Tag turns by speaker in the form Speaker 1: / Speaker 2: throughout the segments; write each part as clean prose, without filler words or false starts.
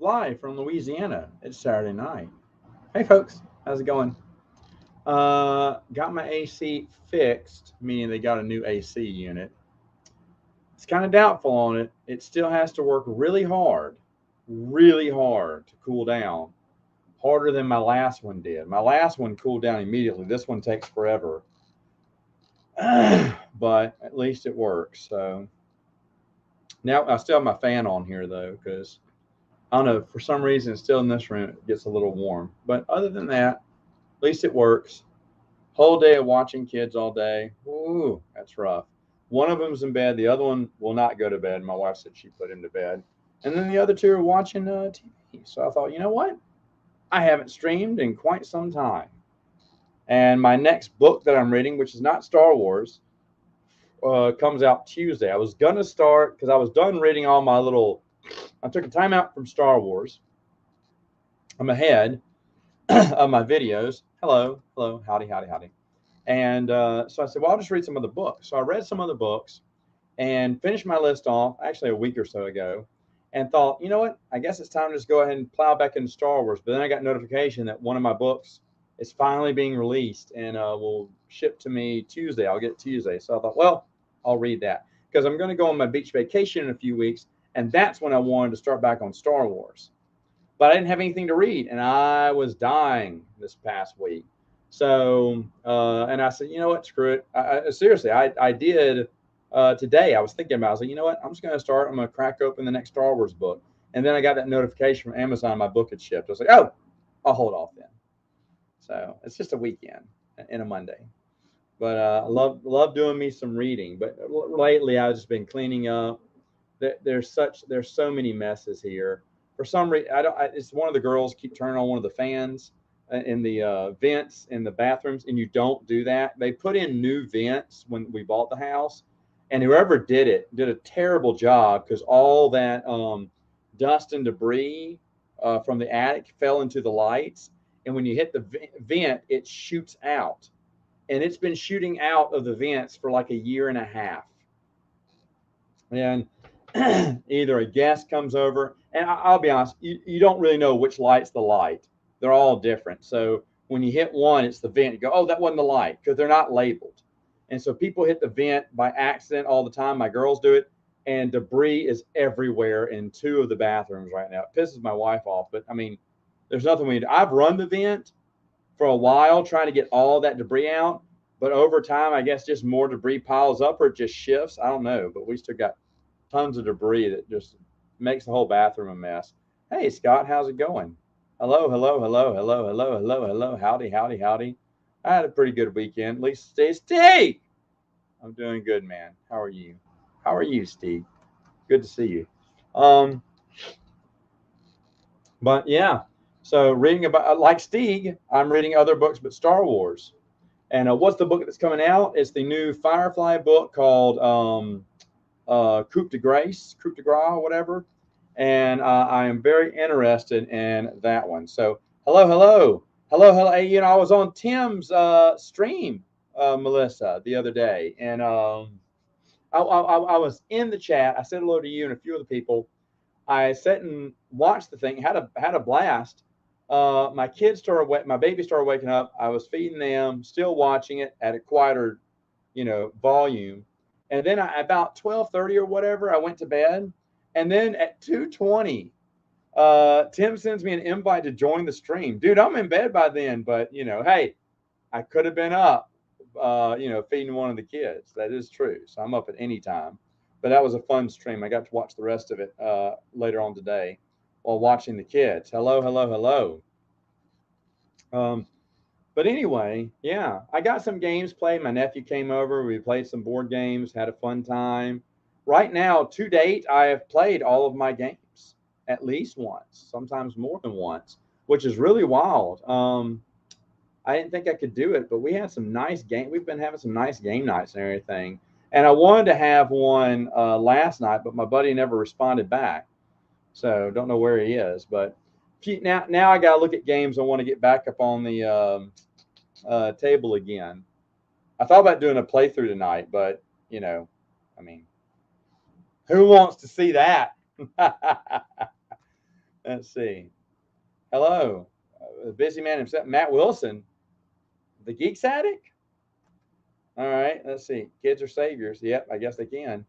Speaker 1: live from Louisiana. It's Saturday night. Hey, folks, how's it going? Got my AC fixed, meaning they got a new AC unit. It's kind of doubtful on it. It still has to work really hard to cool down, harder than my last one did. My last one cooled down immediately. This one takes forever, but at least it works. So now I still have my fan on here though, because I don't know, for some reason, still in this room, it gets a little warm. But other than that, at least it works. Whole day of watching kids all day. Ooh, that's rough. One of them's in bed. The other one will not go to bed. My wife said she put him to bed. And then the other two are watching TV. So I thought, you know what? I haven't streamed in quite some time. And my next book that I'm reading, which is not Star Wars, comes out Tuesday. I was going to start because I was done reading all my little. I took a time out from Star Wars. I'm ahead of my videos. Hello, howdy. And so I said, well, I'll just read some of the books. So I read some of the books and finished my list off, actually a week or so ago, and thought, you know what? I guess it's time to just go ahead and plow back into Star Wars. But then I got notification that one of my books is finally being released and will ship to me Tuesday. I'll get it Tuesday. So I thought, well, I'll read that because I'm going to go on my beach vacation in a few weeks. And that's when I wanted to start back on Star Wars. But I didn't have anything to read, and I was dying this past week. So, and I said, you know what, screw it. Seriously, I did today. I was thinking about it. I was like, you know what, I'm just going to start. I'm going to crack open the next Star Wars book. And then I got that notification from Amazon my book had shipped. I was like, oh, I'll hold off then. So it's just a weekend and a Monday. But I love doing me some reading. But lately, I've just been cleaning up. There's so many messes here. For some reason, it's one of the girls keep turning on one of the fans in the vents in the bathrooms, and you don't do that. They put in new vents when we bought the house, and whoever did it did a terrible job because all that dust and debris from the attic fell into the lights, and when you hit the vent, it shoots out, and it's been shooting out of the vents for like a year and a half, and either a guest comes over, and I'll be honest, you don't really know which light's the light. They're all different. So when you hit one, it's the vent. You go, oh, that wasn't the light because they're not labeled. And so people hit the vent by accident all the time. My girls do it, and debris is everywhere in two of the bathrooms right now. It pisses my wife off, but I mean, there's nothing we can do. I've run the vent for a while trying to get all that debris out, but over time, I guess just more debris piles up or it just shifts. I don't know, but we still got tons of debris that just makes the whole bathroom a mess. Hey, Scott, how's it going? Hello. Howdy. I had a pretty good weekend. At least Steve. I'm doing good, man. How are you? How are you, Steve? Good to see you. But yeah, so reading about, like Steve, I'm reading other books but Star Wars. And what's the book that's coming out? It's the new Firefly book called Coup de Grace, whatever. And I am very interested in that one. So hello. Hey, you know, I was on Tim's stream, Melissa, the other day, and I was in the chat. I said hello to you and a few other people. I sat and watched the thing, had a blast. My baby started waking up. I was feeding them, still watching it at a quieter, volume. And then about 12:30 or whatever, I went to bed. And then at 2:20, Tim sends me an invite to join the stream. Dude, I'm in bed by then, but hey, I could have been up, feeding one of the kids. That is true. So I'm up at any time. But that was a fun stream. I got to watch the rest of it later on today while watching the kids. Hello. But anyway, yeah, I got some games played. My nephew came over. We played some board games, had a fun time. Right now, to date, I have played all of my games at least once, sometimes more than once, which is really wild. I didn't think I could do it, but we had some nice game. We've been having some nice game nights and everything. And I wanted to have one last night, but my buddy never responded back. So don't know where he is. But now I got to look at games I want to get back up on the table again. I thought about doing a playthrough tonight, but, I mean, who wants to see that? Let's see. Hello, the busy man himself, Matt Wilson, the Geeks Addict. All right, let's see. Kids are saviors. Yep, I guess they can.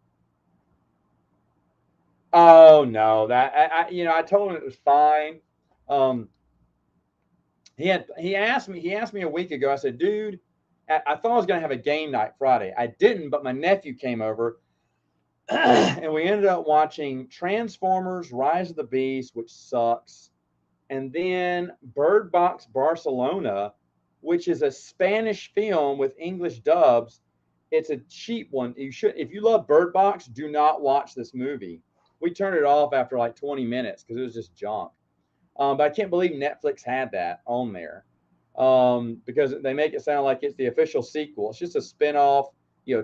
Speaker 1: Oh no, that I told him it was fine. Um, he asked me a week ago. I said, dude, I thought I was gonna have a game night Friday. I didn't, but my nephew came over, and we ended up watching Transformers: Rise of the Beast, which sucks, and then Bird Box Barcelona, which is a Spanish film with English dubs. It's a cheap one. You should, if you love Bird Box, do not watch this movie. We turned it off after like 20 minutes because it was just junk. But I can't believe Netflix had that on there, because they make it sound like it's the official sequel. It's just a spinoff,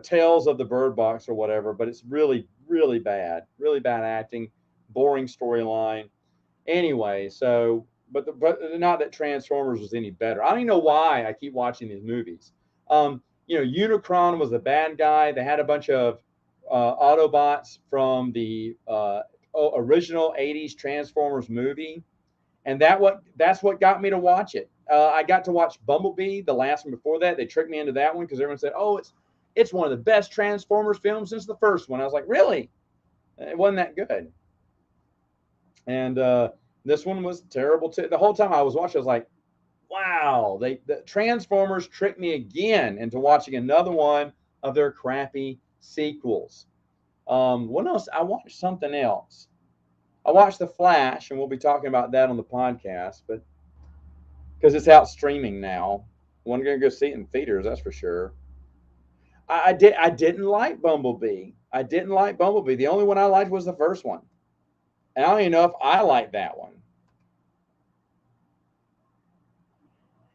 Speaker 1: Tales of the Bird Box or whatever. But it's really, really bad acting, boring storyline. Anyway, so but not that Transformers was any better. I don't even know why I keep watching these movies. Unicron was the bad guy. They had a bunch of Autobots from the original '80s Transformers movie, and that's what got me to watch it. I got to watch Bumblebee, the last one before that. They tricked me into that one because everyone said, "Oh, it's one of the best Transformers films since the first one." I was like, "Really?" It wasn't that good. And this one was terrible too. The whole time I was watching, I was like, "Wow!" The Transformers tricked me again into watching another one of their crappy sequels. What else? I watched something else. I watched The Flash, and we'll be talking about that on the podcast, but because it's out streaming now, I'm gonna go see it in theaters. That's for sure. I didn't like Bumblebee. I didn't like Bumblebee. The only one I liked was the first one, and I don't even know if I liked that one.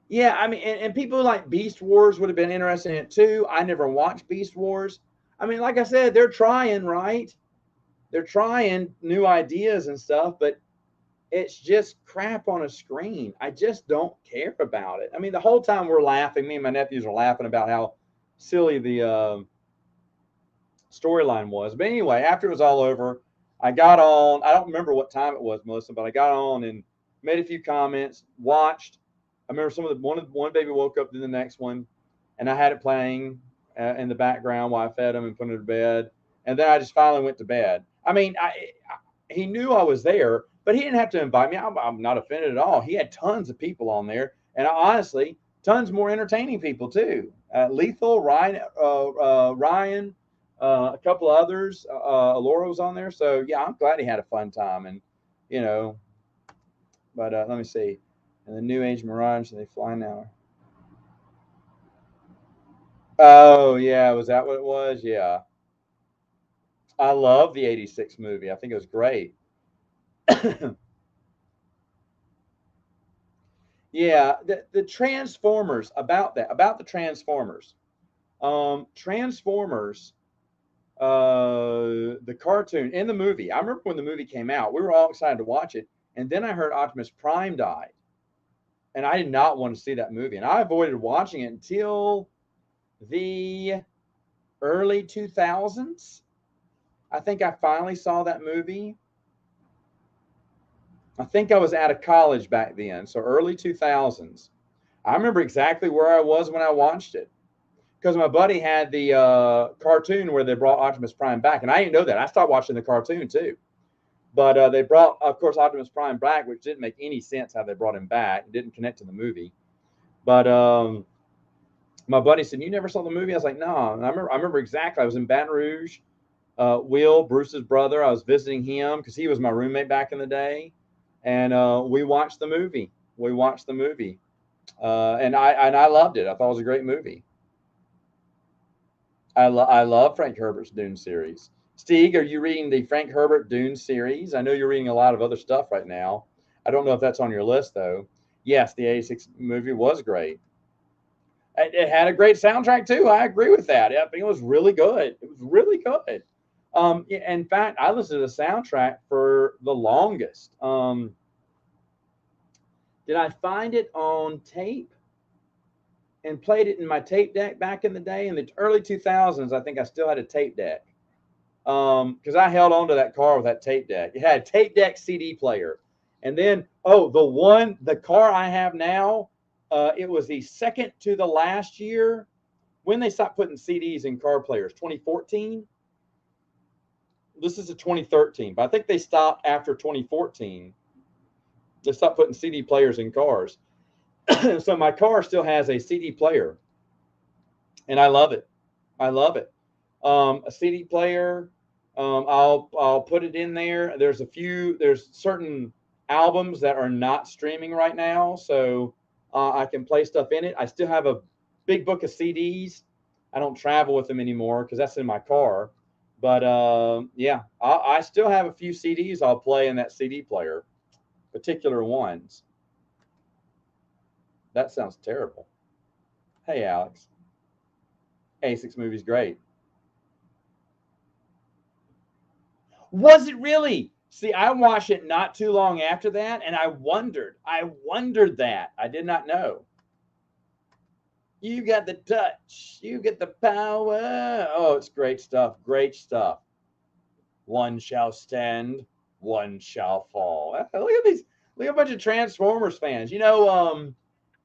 Speaker 1: Yeah, I mean, and people like Beast Wars would have been interested in it too. I never watched Beast Wars. I mean, like I said, they're trying, right? They're trying new ideas and stuff, but it's just crap on a screen. I just don't care about it. I mean, the whole time we're laughing, me and my nephews are laughing about how silly the storyline was. But anyway, after it was all over, I got on. I don't remember what time it was, Melissa, but I got on and made a few comments, watched. I remember some of the one baby woke up to the next one, and I had it playing in the background while I fed him and put him to bed. And then I just finally went to bed. I mean, he knew I was there, but he didn't have to invite me. I'm not offended at all. He had tons of people on there, and honestly, tons more entertaining people too. Lethal, Ryan, a couple of others. Alora was on there, so yeah, I'm glad he had a fun time. And you know, but let me see. And the New Age Mirage, they fly now. Oh yeah, was that what it was? Yeah, I love the '86 movie. I think it was great. Yeah, the Transformers, about the Transformers. Transformers, the cartoon in the movie. I remember when the movie came out, we were all excited to watch it, and then I heard Optimus Prime died, and I did not want to see that movie, and I avoided watching it until the early 2000s. I think I finally saw that movie. I think I was out of college back then, so early 2000s. I remember exactly where I was when I watched it because my buddy had the cartoon where they brought Optimus Prime back, and I didn't know that. I started watching the cartoon too, but they brought, of course, Optimus Prime back, which didn't make any sense how they brought him back. It didn't connect to the movie. But my buddy said, "You never saw the movie?" I was like, "No." And I remember exactly. I was in Baton Rouge. Will, Bruce's brother, I was visiting him because he was my roommate back in the day, and we watched the movie. We watched the movie, and I loved it. I thought it was a great movie. I love Frank Herbert's Dune series. Steve, are you reading the Frank Herbert Dune series? I know you're reading a lot of other stuff right now. I don't know if that's on your list though. Yes, the '86 movie was great. It had a great soundtrack too. I agree with that. I think it was really good. It was really good. In fact, I listened to the soundtrack for the longest. Did I find it on tape and played it in my tape deck back in the day in the early 2000s? I think I still had a tape deck because I held on to that car with that tape deck. It had a tape deck CD player, And then, the car I have now, it was the second to the last year when they stopped putting CDs in car players. 2014. This is a 2013, but I think they stopped after 2014. They stopped putting CD players in cars. So my car still has a CD player, and I love it. I love it. A CD player. I'll put it in there. There's certain albums that are not streaming right now, so I can play stuff in it. I still have a big book of CDs. I don't travel with them anymore because that's in my car. But yeah, I still have a few CDs I'll play in that CD player, particular ones. That sounds terrible. Hey, Alex. A6 movie's great. Was it really? See, I watched it not too long after that, and I wondered that. I did not know. You got the touch. You get the power. Oh, it's great stuff. Great stuff. One shall stand, one shall fall. Look at these. Look at a bunch of Transformers fans. Ryder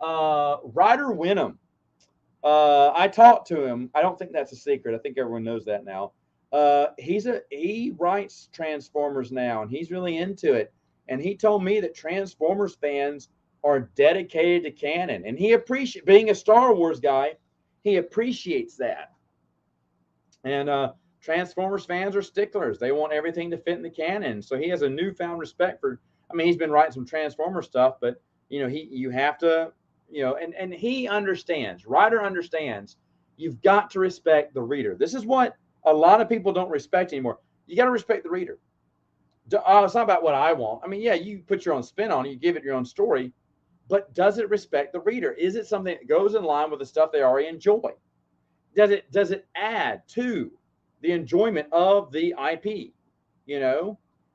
Speaker 1: Winham. I talked to him. I don't think that's a secret. I think everyone knows that now. He writes Transformers now, and he's really into it. And he told me that Transformers fans are dedicated to canon, and he appreciates, being a Star Wars guy, he appreciates that. And Transformers fans are sticklers. They want everything to fit in the canon. So he has a newfound respect for. I mean, he's been writing some Transformer stuff, but you have to, and he understands. Ryder understands. You've got to respect the reader. This is what a lot of people don't respect anymore. You got to respect the reader. It's not about what I want. I mean, yeah, you put your own spin on it, you give it your own story, but does it respect the reader? Is it something that goes in line with the stuff they already enjoy? Does it add to the enjoyment of the IP?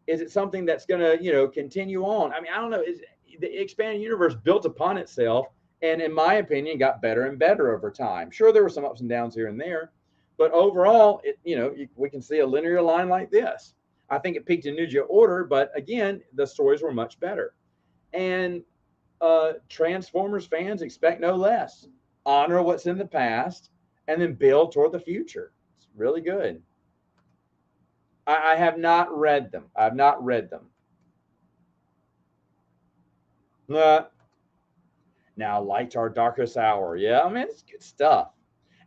Speaker 1: Is it something that's going to continue on? I mean, I don't know. Is the expanded universe built upon itself, and in my opinion, got better and better over time. Sure, there were some ups and downs here and there, but overall, we can see a linear line like this. I think it peaked in New Geo Order, but again, the stories were much better. And Transformers fans expect no less. Honor what's in the past and then build toward the future. It's really good. I have not read them. I have not read them. Now, Light's Our Darkest Hour. Yeah, I mean, it's good stuff.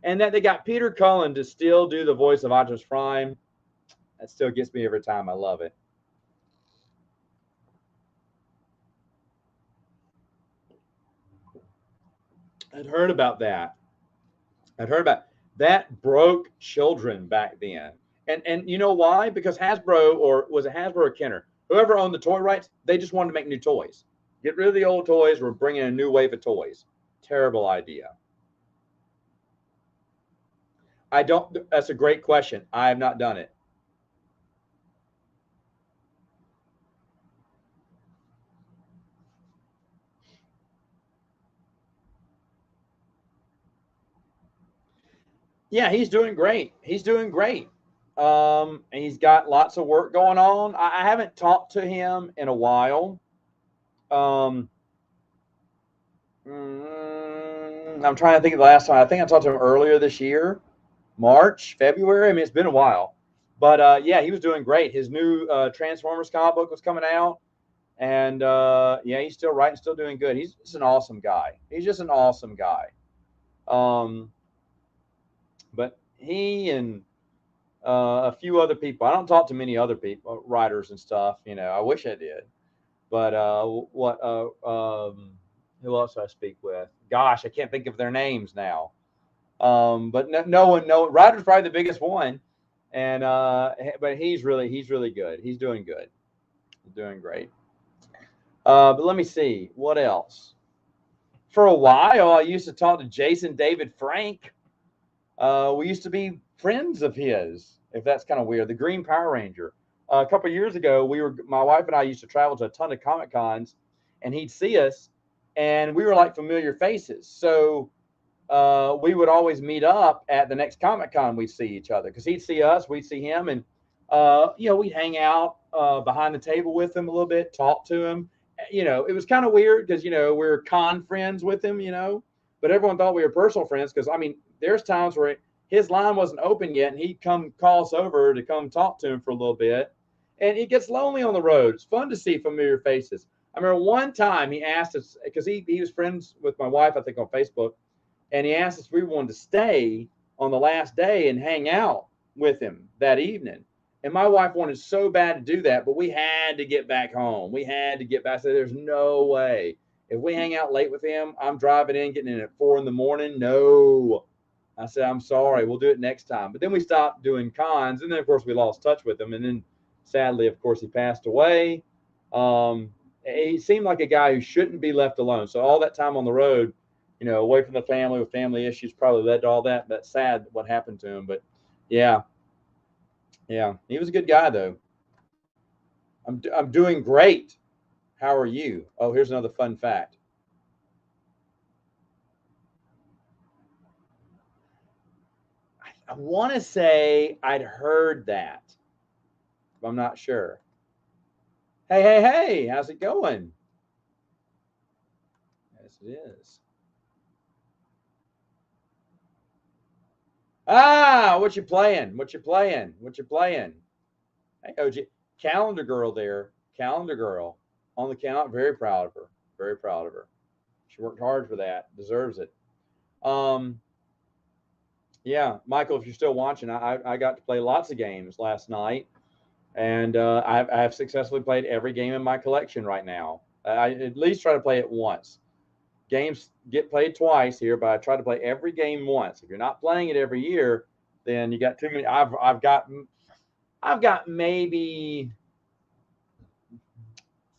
Speaker 1: And that they got Peter Cullen to still do the voice of Optimus Prime. That still gets me every time. I love it. I'd heard about that. That broke children back then. And you know why? Because Hasbro, or was it Hasbro or Kenner? Whoever owned the toy rights, they just wanted to make new toys. Get rid of the old toys. We're bringing a new wave of toys. Terrible idea. That's a great question. I have not done it. Yeah, he's doing great. He's doing great. And he's got lots of work going on. I haven't talked to him in a while. I'm trying to think of the last time. I think I talked to him earlier this year, March, February. I mean, it's been a while. But yeah, he was doing great. His new Transformers comic book was coming out. And yeah, he's still writing, still doing good. He's just an awesome guy. He's just an awesome guy. But he and a few other people. I don't talk to many other people, writers and stuff. I wish I did. But who else do I speak with? Gosh, I can't think of their names now. But no one. Ryder's probably the biggest one, and but he's really good. He's doing good. He's doing great. But let me see what else. For a while, I used to talk to Jason David Frank. We used to be friends of his, if that's kind of weird. The Green Power Ranger. A couple of years ago, my wife and I used to travel to a ton of Comic Cons, and he'd see us, and we were like familiar faces. So we would always meet up at the next Comic Con. We'd see each other because he'd see us, we'd see him, and we'd hang out behind the table with him a little bit, talk to him, it was kind of weird because, we're con friends with him, but everyone thought we were personal friends because, I mean, there's times where his line wasn't open yet and he'd come call us over to come talk to him for a little bit. And it gets lonely on the road. It's fun to see familiar faces. I remember one time he asked us, because he was friends with my wife, I think, on Facebook, and he asked us if we wanted to stay on the last day and hang out with him that evening. And my wife wanted so bad to do that, but we had to get back home. We had to get back. I said, there's no way. If we hang out late with him, I'm driving in, getting in at 4 a.m. No. I said, I'm sorry. We'll do it next time. But then we stopped doing cons. And then, of course, we lost touch with him. And then, sadly, of course, he passed away. He seemed like a guy who shouldn't be left alone. So all that time on the road, away from the family with family issues probably led to all that. That's sad what happened to him. But, yeah, he was a good guy, though. I'm doing great. How are you? Oh, here's another fun fact. I want to say I'd heard that, but I'm not sure. Hey, how's it going? Yes, it is. What you playing? Hey, OG, calendar girl there. Calendar girl on the count. Very proud of her. Very proud of her. She worked hard for that. Deserves it. Um, yeah, Michael, if you're still watching, I got to play lots of games last night, and I have successfully played every game in my collection right now. I at least try to play it once. Games get played twice here, but I try to play every game once. If you're not playing it every year, then you got too many. I've got maybe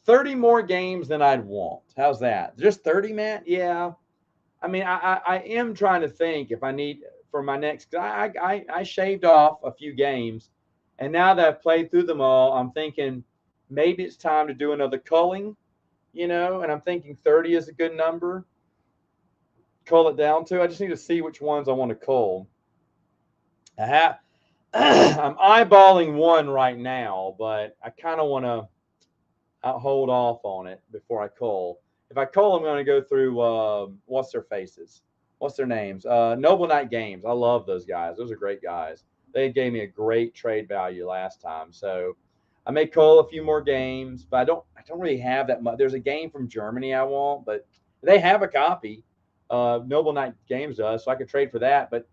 Speaker 1: 30 more games than I'd want. How's that? Just 30, Matt? Yeah. I mean, I am trying to think if I need for my next. I shaved off a few games, and now that I've played through them all, I'm thinking maybe it's time to do another culling, and I'm thinking 30 is a good number. Cull it down to. I just need to see which ones I want to cull. I'm eyeballing one right now, but I kind of want to hold off on it before I cull. If I cull, I'm going to go through what's their faces, what's their names. Noble Knight Games. I love those guys. Those are great guys. They gave me a great trade value last time, so I may cull a few more games, but I don't really have that much. There's a game from Germany I want, but they have a copy. Noble Knight Games does, so I could trade for that. But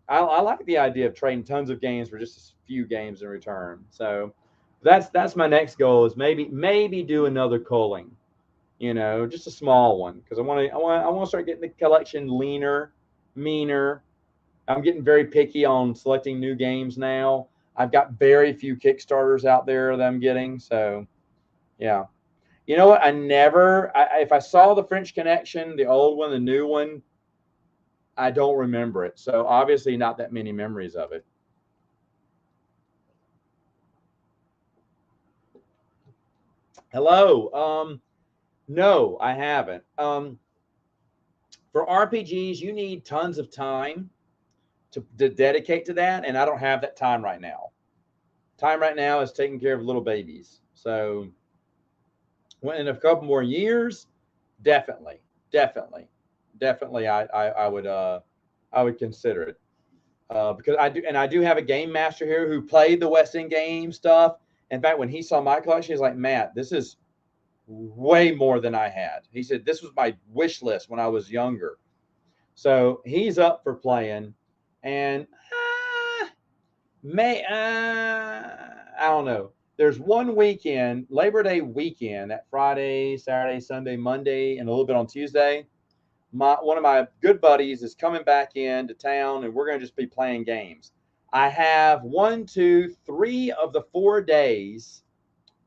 Speaker 1: I like the idea of trading tons of games for just a few games in return. So that's my next goal is maybe do another culling, just a small one because I want to start getting the collection leaner, meaner. I'm getting very picky on selecting new games now. I've got very few Kickstarters out there that I'm getting. So yeah. You know what? If I saw the French Connection, the old one, the new one, I don't remember it. So obviously not that many memories of it. Hello. No, I haven't. For RPGs, you need tons of time to dedicate to that, and I don't have that time right now. Time right now is taking care of little babies. So in a couple more years, definitely, I would consider it because I do have a game master here who played the West End game stuff. In fact, when he saw my collection, he's like, Matt, this is way more than I had. He said this was my wish list when I was younger. So he's up for playing, and I don't know. There's one weekend, Labor Day weekend, that Friday, Saturday, Sunday, Monday, and a little bit on Tuesday. One of my good buddies is coming back into town, and we're going to just be playing games. I have 1, 2, 3 of the 4 days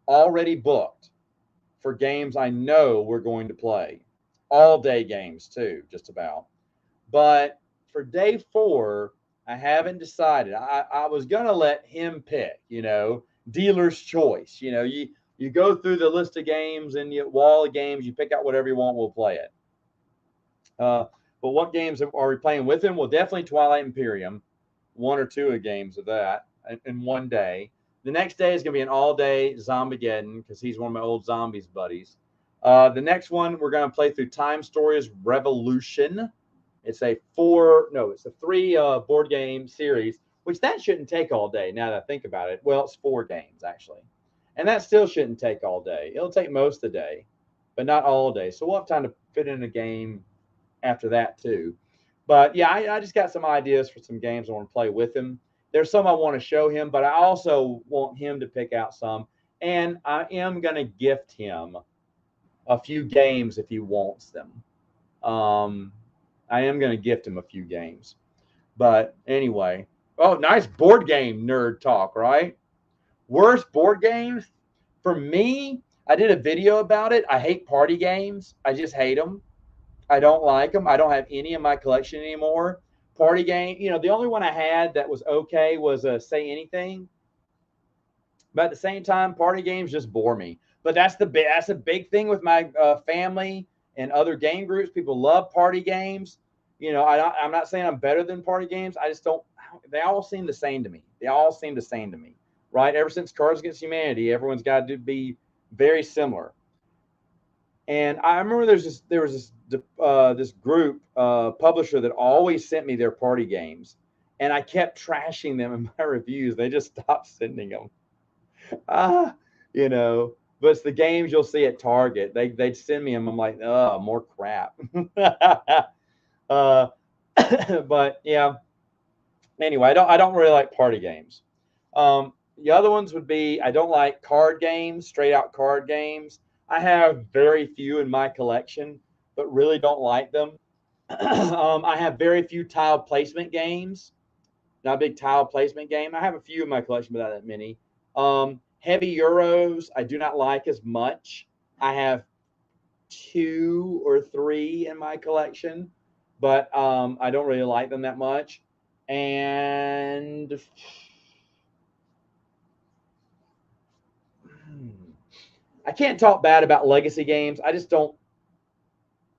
Speaker 1: already booked for games I know we're going to play. All day games too, just about. But for day 4, I haven't decided. I was going to let him pick, dealer's choice. You go through the list of games and you wall of games, you pick out whatever you want, we'll play it. But what games are we playing with him? Well, definitely Twilight Imperium, 1 or 2 of games of that in one day. The next day is going to be an all-day Zombiegeddon because he's one of my old zombies buddies. The next one we're going to play through Time Stories Revolution. It's a three board game series, which that shouldn't take all day. Now that I think about it, well, it's 4 games actually, and that still shouldn't take all day. It'll take most of the day, but not all day. So we'll have time to fit in a game after that too. But yeah, I just got some ideas for some games I want to play with him. There's some I want to show him, but I also want him to pick out some, and I am going to gift him a few games if he wants them. I am going to gift him a few games. But anyway, oh, nice board game nerd talk, right? Worst board games? For me, I did a video about it. I hate party games. I just hate them. I don't like them. I don't have any in my collection anymore. Party game, the only one I had that was okay was Say Anything. But at the same time, party games just bore me. But that's a big thing with my family and other game groups. People love party games. I'm not saying I'm better than party games. I just don't. They all seem the same to me. Right? Ever since Cards Against Humanity, everyone's got to be very similar. And I remember there was this group publisher that always sent me their party games, and I kept trashing them in my reviews. They just stopped sending them. But it's the games you'll see at Target. They'd send me them. I'm like, oh, more crap. But yeah. Anyway, I don't really like party games. The other ones would be I don't like card games, straight out card games. I have very few in my collection, but really don't like them. I have very few tile placement games. Not a big tile placement game. I have a few in my collection, but not that many. Heavy Euros, I do not like as much. I have 2 or 3 in my collection, but I don't really like them that much. And I can't talk bad about legacy games. I just don't.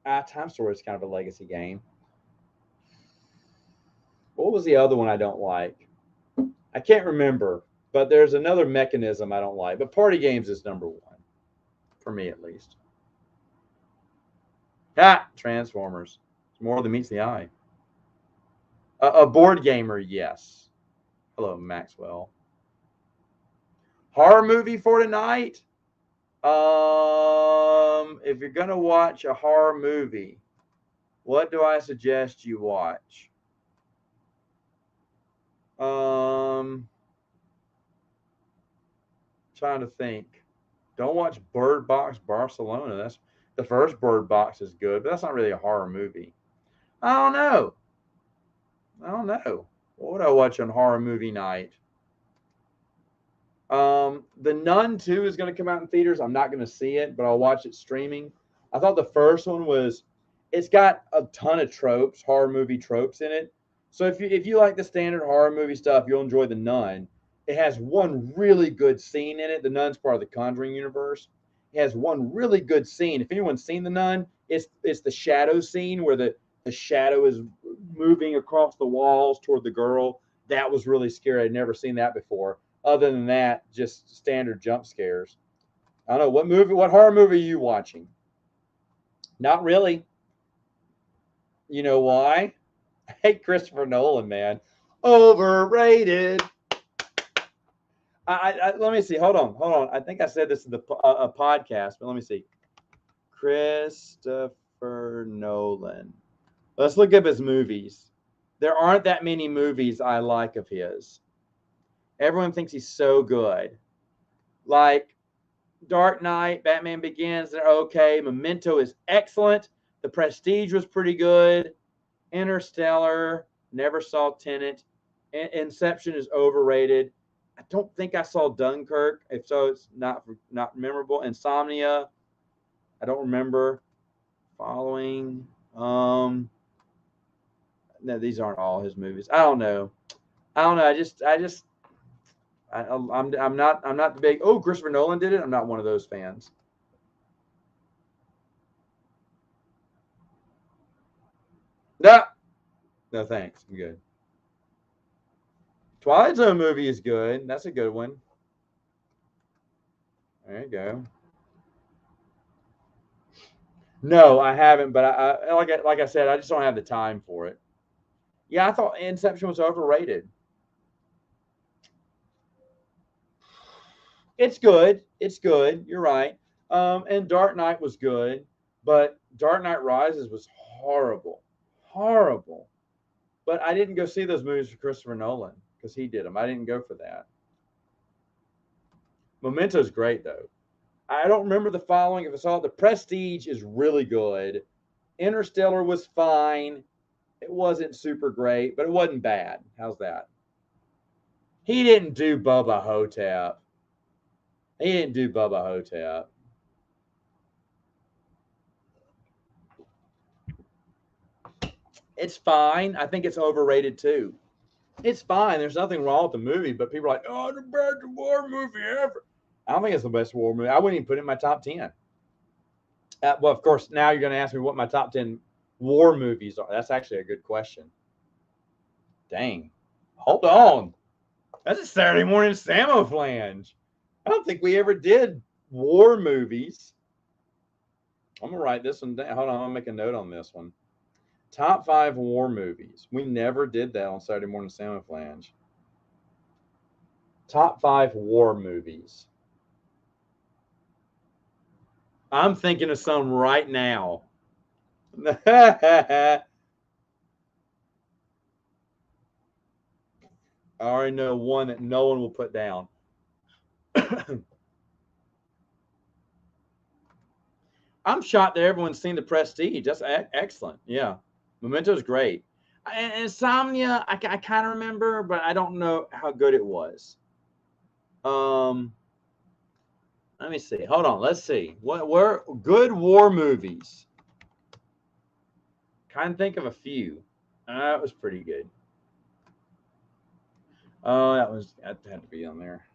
Speaker 1: Time Story is kind of a legacy game. What was the other one I don't like? I can't remember, but there's another mechanism I don't like. But party games is number 1, for me at least. Transformers. It's more than meets the eye. A board gamer, yes. Hello, Maxwell. Horror movie for tonight? If you're going to watch a horror movie, what do I suggest you watch? Trying to think. Don't watch Bird Box Barcelona. That's the first Bird Box is good, but that's not really a horror movie. I don't know. What would I watch on horror movie night? The Nun 2 is going to come out in theaters. I'm not going to see it, but I'll watch it streaming. I thought the first one it's got a ton of tropes, horror movie tropes in it. So if you like the standard horror movie stuff, you'll enjoy The Nun. It has one really good scene in it. The Nun's part of the Conjuring universe. It has one really good scene. If anyone's seen The Nun, it's the shadow scene where the shadow is moving across the walls toward the girl. That was really scary. I'd never seen that before. Other than that, just standard jump scares. I don't know. What horror movie are you watching? Not really. You know why? I hate Christopher Nolan, man. Overrated. Let me see. Hold on. I think I said this in a podcast, but let me see. Christopher Nolan. Let's look up his movies. There aren't that many movies I like of his. Everyone thinks he's so good. Like Dark Knight, Batman Begins, they're okay. Memento is excellent. The Prestige was pretty good. Interstellar, never saw Tenet. Inception is overrated. I don't think I saw Dunkirk. If so, it's not memorable. Insomnia, I don't remember. Following. No, these aren't all his movies. I don't know. I'm not the big. Oh, Christopher Nolan did it. I'm not one of those fans. No, thanks. I'm good. Twilight Zone movie is good. That's a good one. There you go. No, I haven't, but like I said, I just don't have the time for it. Yeah, I thought Inception was overrated. It's good. It's good. You're right. And Dark Knight was good, but Dark Knight Rises was horrible, horrible. But I didn't go see those movies for Christopher Nolan because he did them. I didn't go for that. Memento's great though. I don't remember the following. If I saw it, The Prestige is really good. Interstellar was fine. It wasn't super great, but it wasn't bad. How's that? He didn't do Bubba Hotep. He didn't do Bubba Hotep. It's fine. I think it's overrated too. It's fine. There's nothing wrong with the movie, but people are like, "Oh, the best war movie ever." I don't think it's the best war movie. I wouldn't even put it in my top 10. Well, of course, now you're going to ask me what my top 10 war movies are. That's actually a good question. Dang. Hold on. That's a Saturday morning Samo flange. I don't think we ever did war movies. I'm going to write this one down. Hold on. I'm going to make a note on this one. Top 5 war movies. We never did that on Saturday morning Samo flange. Top 5 war movies. I'm thinking of some right now. I already know one that no one will put down. I'm shocked that everyone's seen The Prestige. That's excellent. Yeah. Memento's great. Insomnia, I kind of remember, but I don't know how good it was. Let me see. Hold on. Let's see. What were good war movies? Kind of think of a few. That was pretty good. Oh, that had to be on there.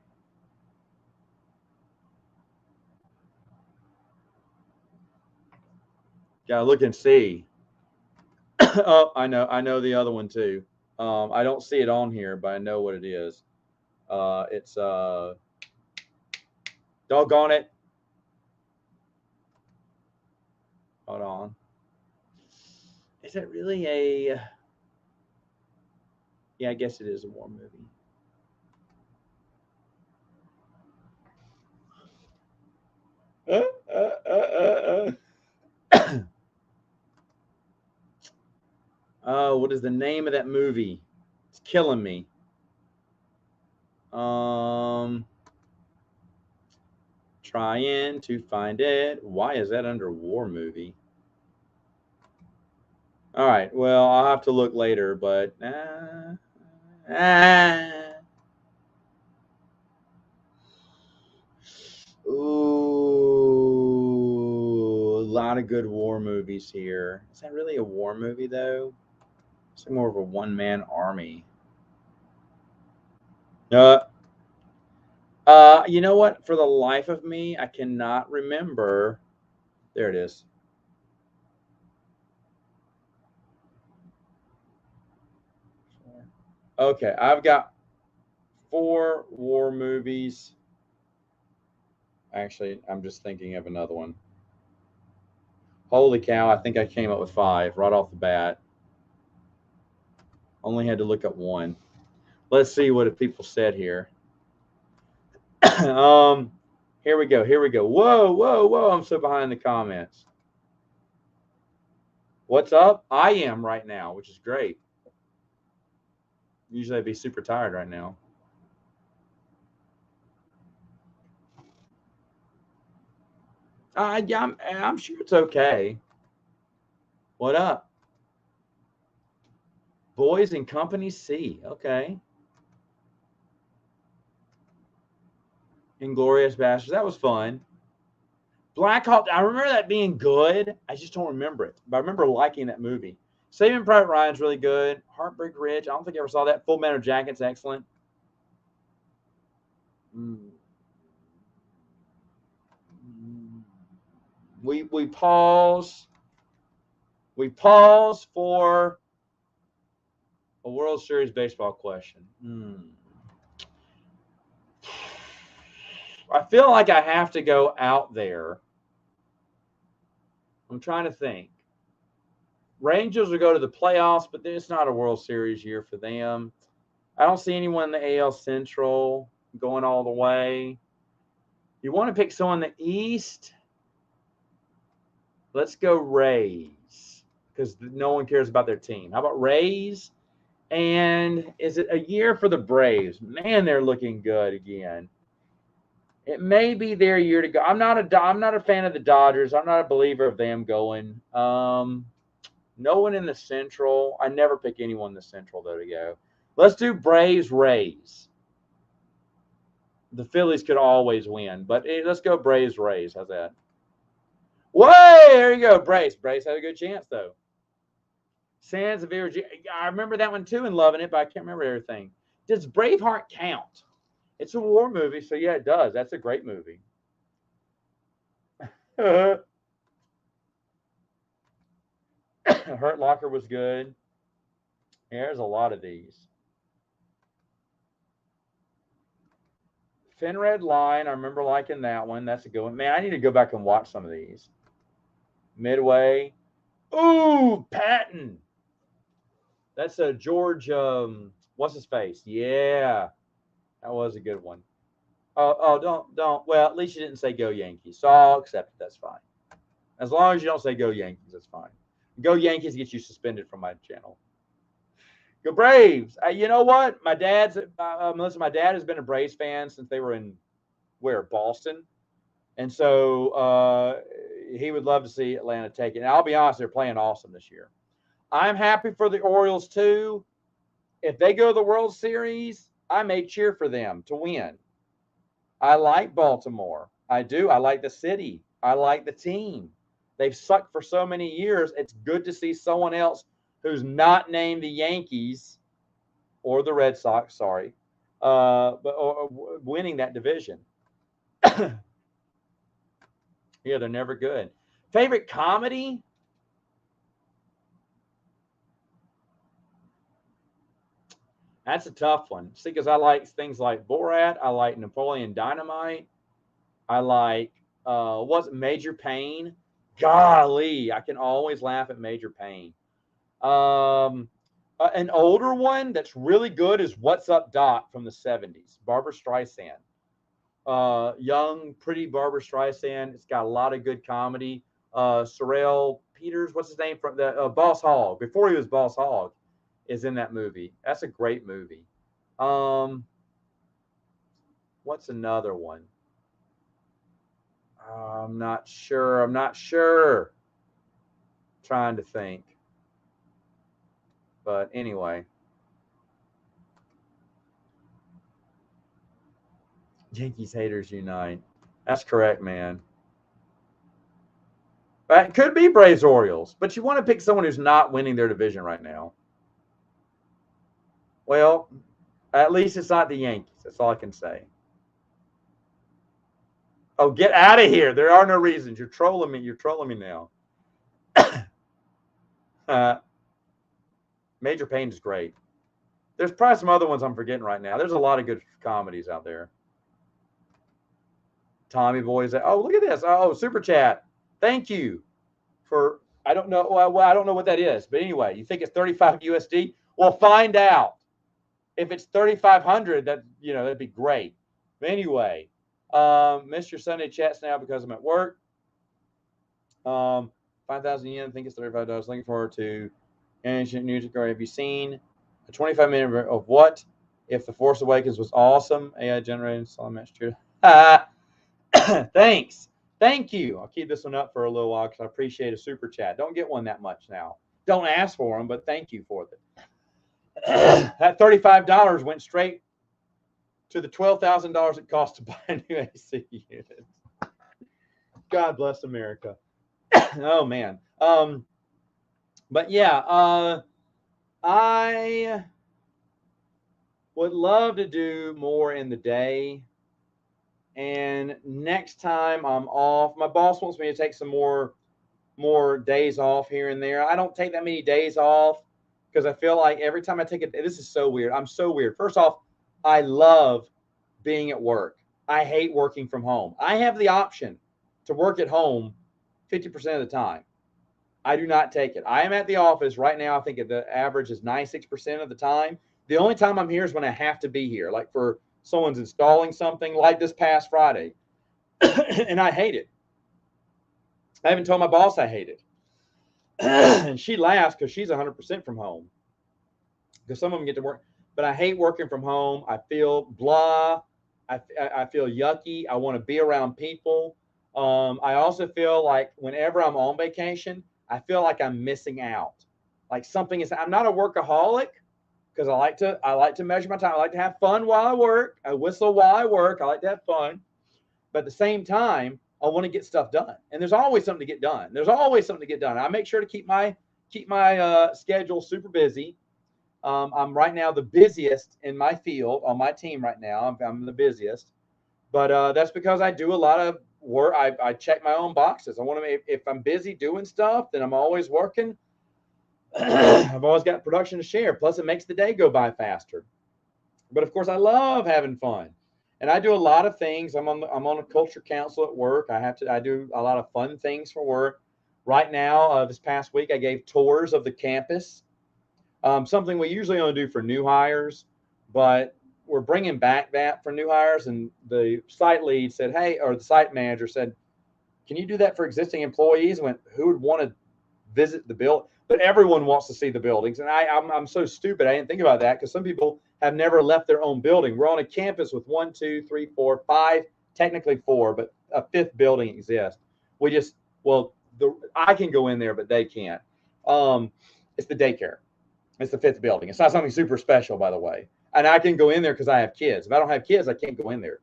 Speaker 1: Gotta look and see. Oh, I know the other one too. I don't see it on here, but I know what it is. It's doggone it. Hold on. Is it really a? Yeah, I guess it is a war movie. Oh, what is the name of that movie? It's killing me. Trying to find it. Why is that under war movie? All right. Well, I'll have to look later, but ooh, a lot of good war movies here. Is that really a war movie though? It's more of a one-man army. Uh, you know what? For the life of me, I cannot remember. There it is. Okay, I've got 4 war movies. Actually, I'm just thinking of another one. Holy cow, I think I came up with 5 right off the bat. Only had to look up one. Let's see what people said here. Here we go. Here we go. Whoa, whoa, whoa. I'm so behind the comments. What's up? I am right now, which is great. Usually I'd be super tired right now. Yeah, I'm sure it's okay. What up? Boys in Company C. Okay. Inglorious Bastards. That was fun. Black Hawk. I remember that being good. I just don't remember it. But I remember liking that movie. Saving Private Ryan's really good. Heartbreak Ridge. I don't think I ever saw that. Full Metal Jacket's excellent. We pause. We pause for a World Series baseball question. I feel like I have to go out there. I'm trying to think. Rangers will go to the playoffs, but it's not a World Series year for them. I don't see anyone in the AL Central going all the way. You want to pick someone in the East? Let's go Rays, because no one cares about their team. How about Rays? And is it a year for the Braves? Man, they're looking good again. It may be their year to go. I'm not a fan of the Dodgers. I'm not a believer of them going. No one in the Central. I never pick anyone in the Central though to go. Let's do Braves Rays. The Phillies could always win, but let's go Braves Rays. How's that? Way, there you go, Braves. Braves had a good chance though. Sands of Virginia. I remember that one too and loving it, but I can't remember everything. Does Braveheart count? It's a war movie, so yeah, it does. That's a great movie. Hurt Locker was good. There's a lot of these. Thin Red Line, I remember liking that one. That's a good one. Man, I need to go back and watch some of these. Midway. Ooh, Patton. That's a George, what's his face? Yeah, that was a good one. Don't. Well, at least you didn't say go Yankees, so I'll accept it. That's fine. As long as you don't say go Yankees, that's fine. Go Yankees gets you suspended from my channel. Go Braves. You know what? My dad's, Melissa, my dad has been a Braves fan since they were in, Boston. And so he would love to see Atlanta take it. And I'll be honest, they're playing awesome this year. I'm happy for the Orioles too. If they go to the World Series, I may cheer for them to win. I like Baltimore. I do. I like the city. I like the team. They've sucked for so many years. It's good to see someone else who's not named the Yankees or the Red Sox, sorry, but winning that division. Yeah, they're never good. Favorite comedy? That's a tough one. See, because I like things like Borat. I like Napoleon Dynamite. I like, what's Major Payne? Golly, I can always laugh at Major Payne. An older one that's really good is What's Up Doc from the 70s. Barbara Streisand. Young, pretty Barbara Streisand. It's got a lot of good comedy. Sorrel Peters, what's his name from the Boss Hogg? Before he was Boss Hogg, is in that movie. That's a great movie. What's another one? I'm not sure. Trying to think. But anyway. Yankees haters unite. That's correct, man. It could be Braves Orioles, but you want to pick someone who's not winning their division right now. Well, at least it's not the Yankees. That's all I can say. Oh, get out of here. There are no reasons. You're trolling me. You're trolling me now. Major Payne is great. There's probably some other ones I'm forgetting right now. There's a lot of good comedies out there. Tommy Boy's. Oh, look at this. Oh, super chat. Thank you for. I don't know. Well, I don't know what that is, but anyway, you think it's 35 USD? Well, find out. If it's 3,500, that'd be great. But anyway, missed your Sunday chats now because I'm at work. 5,000 yen. I think it's $35. Looking forward to ancient music. Or have you seen a 25-minute of what if The Force Awakens was awesome? AI generated song match too. Thanks. Thank you. I'll keep this one up for a little while because I appreciate a super chat. Don't get one that much now. Don't ask for them, but thank you for them. That $35 went straight to the $12,000 it cost to buy a new AC unit. God bless America. Oh man. But yeah, I would love to do more in the day. And next time I'm off, my boss wants me to take some more days off here and there. I don't take that many days off because I feel like every time I take it, this is so weird. I'm so weird. First off, I love being at work. I hate working from home. I have the option to work at home 50% of the time. I do not take it. I am at the office right now. I think the average is 96% of the time. The only time I'm here is when I have to be here, like for someone's installing something like this past Friday. And I hate it. I haven't told my boss I hate it. And she laughs because she's 100% from home. Because some of them get to work. But I hate working from home. I feel blah. I feel yucky. I want to be around people. I also feel like whenever I'm on vacation, I feel like I'm missing out. Like something is. I'm not a workaholic because I like to measure my time. I like to have fun while I work. I whistle while I work. I like to have fun. But at the same time, I want to get stuff done. And there's always something to get done. There's always something to get done. I make sure to keep my schedule super busy. I'm right now the busiest in my field on my team right now. I'm the busiest, but that's because I do a lot of work. I check my own boxes. I want to, if I'm busy doing stuff, then I'm always working. I've always got production to share. Plus, it makes the day go by faster. But of course, I love having fun, and I do a lot of things. I'm on a culture council at work. I do a lot of fun things for work. Right now, this past week, I gave tours of the campus. Something we usually only do for new hires, but we're bringing back that for new hires. And the site lead said, "Hey," or the site manager said, "Can you do that for existing employees?" I went, "Who would want to visit the building?" But everyone wants to see the buildings, and I'm so stupid. I didn't think about that because some people have never left their own building. We're on a campus with 1, 2, 3, 4, 5, technically 4, but a 5th building exists. We just I can go in there, but they can't. It's the daycare. It's the 5th building. It's not something super special, by the way. And I can go in there because I have kids. If I don't have kids, I can't go in there.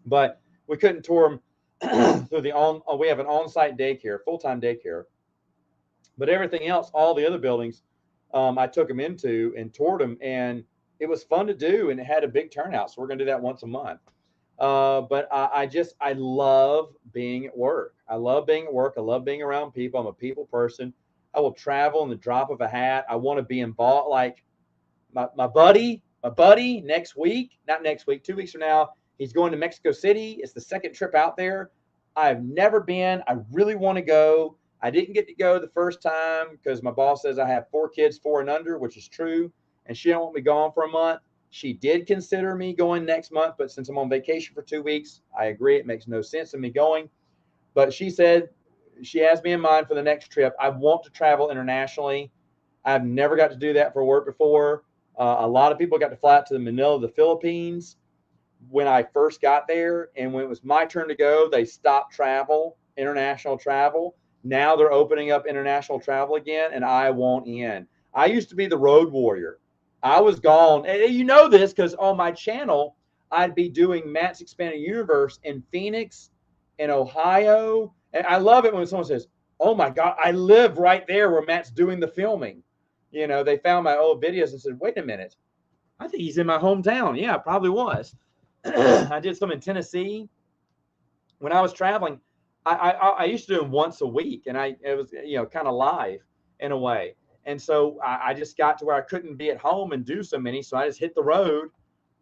Speaker 1: But we couldn't tour them through we have an on-site daycare, full-time daycare. But everything else, all the other buildings, I took them into and toured them, and it was fun to do, and it had a big turnout. So we're going to do that once a month. But I love being at work. I love being at work. I love being around people. I'm a people person. I will travel in the drop of a hat. I want to be involved. Like my buddy next week, not next week, 2 weeks from now, he's going to Mexico City. It's the second trip out there. I've never been. I really want to go. I didn't get to go the first time because my boss says I have 4 kids, 4 and under, which is true. And she don't want me gone for a month. She did consider me going next month, but since I'm on vacation for 2 weeks, I agree. It makes no sense in me going. But she said she has me in mind for the next trip. I want to travel internationally. I've never got to do that for work before. A lot of people got to fly out to Manila, the Philippines, when I first got there. And when it was my turn to go, they stopped international travel. Now they're opening up international travel again, and I want in. I used to be the road warrior. I was gone. And you know this because on my channel, I'd be doing Matt's Expanded Universe in Phoenix, in Ohio. And I love it when someone says, "Oh my God, I live right there where Matt's doing the filming." You know, they found my old videos and said, "Wait a minute, I think he's in my hometown." Yeah, it probably was. I did some in Tennessee. When I was traveling, I used to do them once a week, and it was kind of live in a way. And so I just got to where I couldn't be at home and do so many, so I just hit the road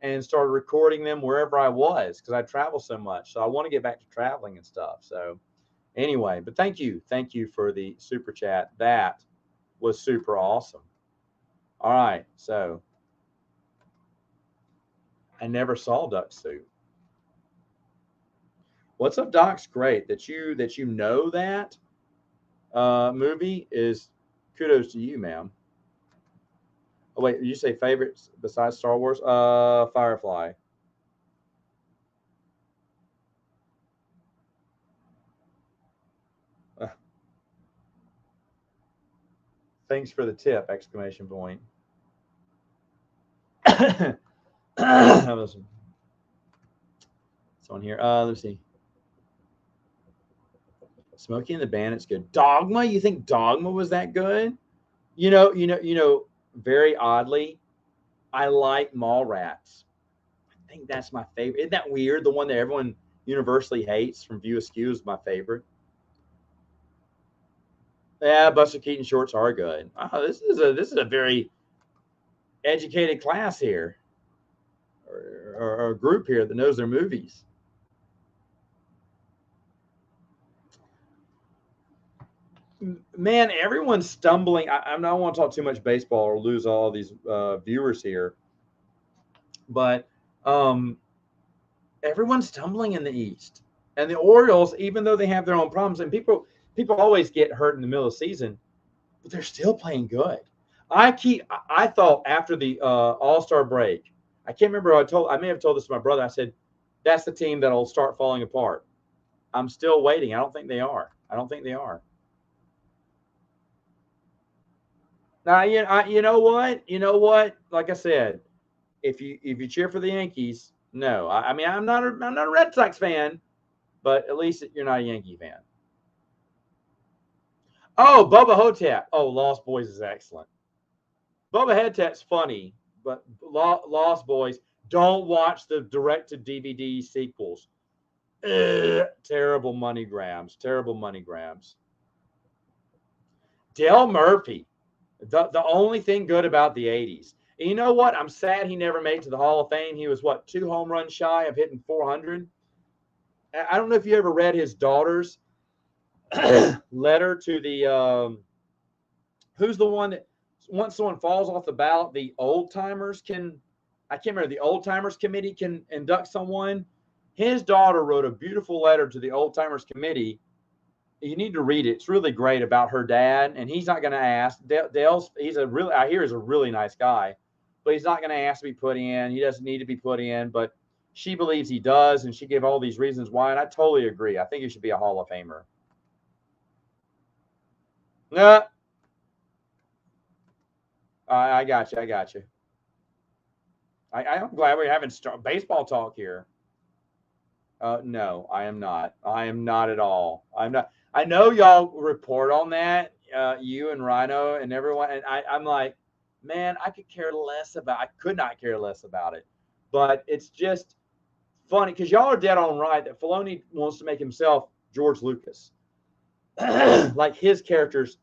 Speaker 1: and started recording them wherever I was because I travel so much. So I want to get back to traveling and stuff. So anyway, but thank you for the super chat. That was super awesome. All right, so I never saw Duck Soup. What's Up, Doc's great. That you know that movie is kudos to you, ma'am. Oh wait, did you say favorites besides Star Wars? Firefly. Thanks for the tip! Exclamation point. That was it's on here. Let's see. Smokey and the Bandit's good. Dogma. You think Dogma was that good? Very oddly, I like Mallrats. I think that's my favorite. Isn't that weird? The one that everyone universally hates from View Askew is my favorite. Yeah, Buster Keaton shorts are good. Oh, this is a very educated class here. or a group here that knows their movies. Man, everyone's stumbling. I don't want to talk too much baseball or lose all these viewers here, but everyone's stumbling in the East, and the Orioles, even though they have their own problems, and people always get hurt in the middle of the season, but they're still playing good. I thought after the All-Star break, I can't remember. I may have told this to my brother. I said that's the team that'll start falling apart. I'm still waiting. I don't think they are. I don't think they are. Now, you know what? You know what? Like I said, if you cheer for the Yankees, no. I mean, I'm not a Red Sox fan, but at least you're not a Yankee fan. Oh, Bubba Hotep. Oh, Lost Boys is excellent. Bubba Hotep's funny, but Lost Boys, don't watch the direct-to-DVD sequels. Terrible money grabs. Terrible money grabs. Dale Murphy. The only thing good about the 80s. And you know what? I'm sad he never made it to the Hall of Fame. He was, 2 home runs shy of hitting 400? I don't know if you ever read his daughter's letter to the who's the one that once someone falls off the ballot, the old timers can, I can't remember, the old timers committee can induct someone. His daughter wrote a beautiful letter to the old timers committee. You need to read it. It's really great about her dad, and he's not going to ask. Dale's, I hear he's a really nice guy, but he's not going to ask to be put in. He doesn't need to be put in, but she believes he does, and she gave all these reasons why, and I totally agree. I think he should be a Hall of Famer. No, I got you. I got you. I'm glad we're having baseball talk here. No, I am not. I am not at all. I'm not. I know y'all report on that, you and Rhino and everyone, and I'm like, man, I could not care less about it. But it's just funny because y'all are dead on right that Filoni wants to make himself George Lucas. Like his characters